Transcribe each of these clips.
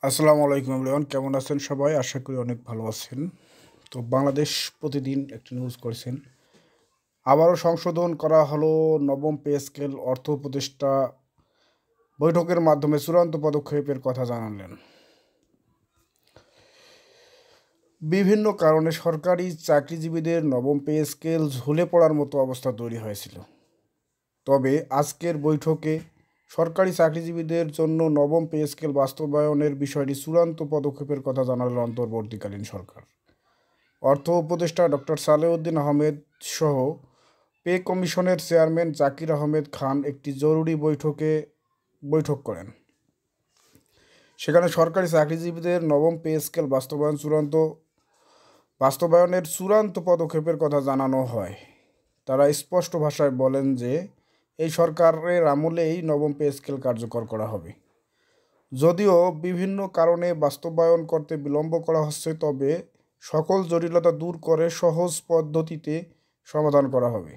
আসসালামু আলাইকুম এভরিওয়ান, কেমন আছেন সবাই? আশা করি অনেক ভালো আছেন। তো বাংলাদেশ প্রতিদিন একটি নিউজ করেছেন, আবারও সংশোধন করা হলো নবম পে স্কেল। অর্থ উপদেষ্টা বৈঠকের মাধ্যমে চূড়ান্ত পদক্ষেপের কথা জানালেন। বিভিন্ন কারণে সরকারি চাকরিজীবীদের নবম পে স্কেল ঝুলে পড়ার মতো অবস্থা তৈরি হয়েছিল। তবে আজকের বৈঠকে সরকারি চাকরিজীবীদের জন্য নবম পে স্কেল বাস্তবায়নের বিষয়টি চূড়ান্ত পদক্ষেপের কথা জানালেন অন্তর্বর্তীকালীন সরকার। অর্থ উপদেষ্টা ডক্টর সালেউদ্দিন আহমেদ সহ পে কমিশনের চেয়ারম্যান জাকির আহমেদ খান একটি জরুরি বৈঠক করেন। সেখানে সরকারি চাকরিজীবীদের নবম পে স্কেল বাস্তবায়নের চূড়ান্ত পদক্ষেপের কথা জানানো হয়। তারা স্পষ্ট ভাষায় বলেন যে এই সরকারের আমলেই নবম পে স্কেল কার্যকর করা হবে। যদিও বিভিন্ন কারণে বাস্তবায়ন করতে বিলম্ব করা হচ্ছে, তবে সকল জটিলতা দূর করে সহজ পদ্ধতিতে সমাধান করা হবে।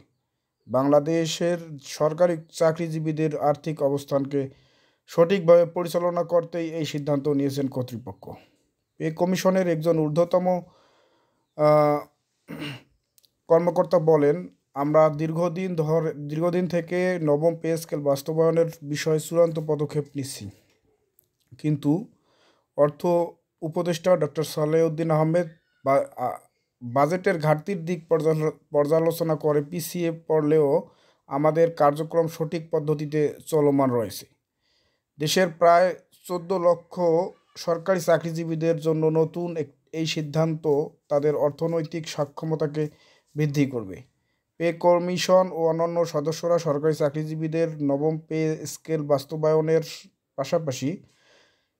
বাংলাদেশের সরকারি চাকরিজীবীদের আর্থিক অবস্থানকে সঠিকভাবে পরিচালনা করতেই এই সিদ্ধান্ত নিয়েছেন কর্তৃপক্ষ। পে কমিশনের একজন ঊর্ধ্বতম আহ, কর্মকর্তা বলেন, আমরা দীর্ঘদিন থেকে নবম পে স্কেল বাস্তবায়নের বিষয়ে চূড়ান্ত পদক্ষেপ নিচ্ছি, কিন্তু অর্থ উপদেষ্টা ডক্টর সালেউদ্দিন আহমেদ বাজেটের ঘাটতির দিক পর্যালোচনা করে পিছিয়ে পড়লেও আমাদের কার্যক্রম সঠিক পদ্ধতিতে চলমান রয়েছে। দেশের প্রায় 14 লক্ষ সরকারি চাকরিজীবীদের জন্য নতুন এই সিদ্ধান্ত তাদের অর্থনৈতিক সক্ষমতাকে বৃদ্ধি করবে। পে কমিশন ও অন্যান্য সদস্যরা সরকারি চাকরিজীবীদের নবম পে স্কেল বাস্তবায়নের পাশাপাশি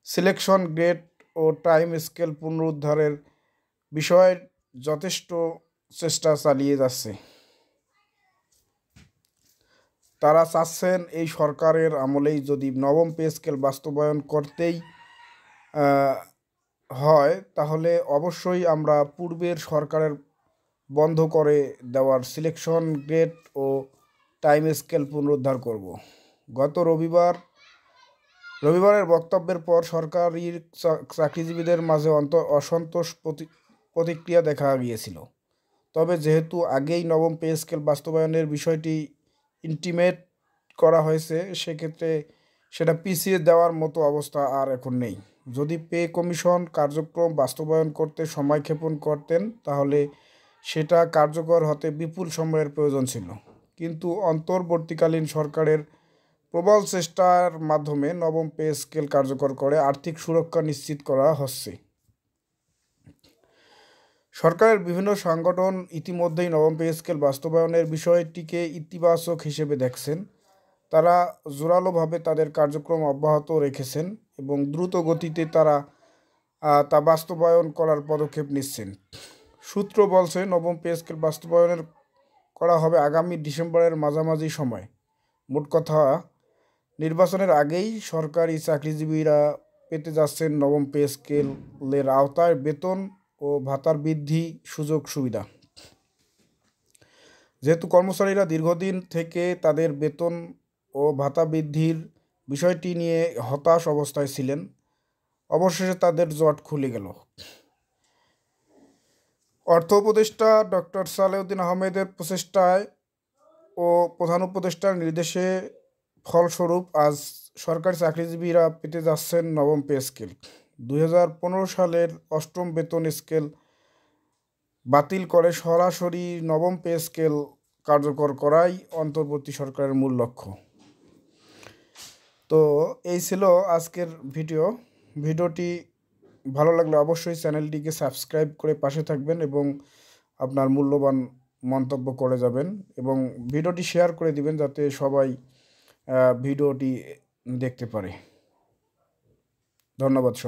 সিলেকশন গ্রেড ও টাইম স্কেল পুনরুদ্ধারের বিষয়ে যথেষ্ট চেষ্টা চালিয়ে যাচ্ছে। তারা চাচ্ছেন এই সরকারের আমলেই যদি নবম পে স্কেল বাস্তবায়ন করতেই হয়, তাহলে অবশ্যই আমরা পূর্বের সরকারের বন্ধ করে দেওয়ার সিলেকশন গ্রেড ও টাইম স্কেল পুনরুদ্ধার করব। গত রবিবারের বক্তব্যের পর সরকারি চাকরিজীবীদের মাঝে অসন্তোষ প্রতিক্রিয়া দেখা গিয়েছিল। তবে যেহেতু আগেই নবম পে স্কেল বাস্তবায়নের বিষয়টি ইন্টিমেট করা হয়েছে, সেক্ষেত্রে সেটা পিছিয়ে দেওয়ার মতো অবস্থা আর এখন নেই। যদি পে কমিশন কার্যক্রম বাস্তবায়ন করতে সময়ক্ষেপণ করতেন, তাহলে সেটা কার্যকর হতে বিপুল সময়ের প্রয়োজন ছিল। কিন্তু অন্তর্বর্তীকালীন সরকারের প্রবল চেষ্টার মাধ্যমে নবম পে স্কেল কার্যকর করে আর্থিক সুরক্ষা নিশ্চিত করা হচ্ছে। সরকারের বিভিন্ন সংগঠন ইতিমধ্যেই নবম পে স্কেল বাস্তবায়নের বিষয়টিকে ইতিবাচক হিসেবে দেখছেন। তারা জোরালোভাবে তাদের কার্যক্রম অব্যাহত রেখেছেন এবং দ্রুত গতিতে তারা তা বাস্তবায়ন করার পদক্ষেপ নিচ্ছেন। সূত্র বলছে, নবম পে স্কেল বাস্তবায়নের করা হবে আগামী ডিসেম্বরের মাঝামাঝি সময়। মোট কথা, নির্বাচনের আগেই সরকারি চাকরিজীবীরা পেতে যাচ্ছেন নবম পে স্কেলের আওতায় বেতন ও ভাতার বৃদ্ধি সুযোগ সুবিধা। যেহেতু কর্মচারীরা দীর্ঘদিন থেকে তাদের বেতন ও ভাতা বৃদ্ধির বিষয়টি নিয়ে হতাশ অবস্থায় ছিলেন, অবশেষে তাদের জট খুলে গেল। অর্থ উপদেষ্টা ডক্টর সালেউদ্দিন আহমেদের প্রচেষ্টায় ও প্রধান উপদেষ্টার নির্দেশে ফলস্বরূপ আজ সরকারি চাকরিজীবীরা পেতে যাচ্ছেন নবম পে স্কেল। 2015 সালের অষ্টম বেতন স্কেল বাতিল করে সরাসরি নবম পে স্কেল কার্যকর করাই অন্তর্বর্তী সরকারের মূল লক্ষ্য। তো এই ছিল আজকের ভিডিওটি ভালো লাগলে অবশ্যই চ্যানেলটিকে সাবস্ক্রাইব করে পাশে থাকবেন এবং আপনার মূল্যবান মন্তব্য করে যাবেন এবং ভিডিওটি শেয়ার করে দিবেন যাতে সবাই ভিডিওটি দেখতে পারে। ধন্যবাদ সবাই।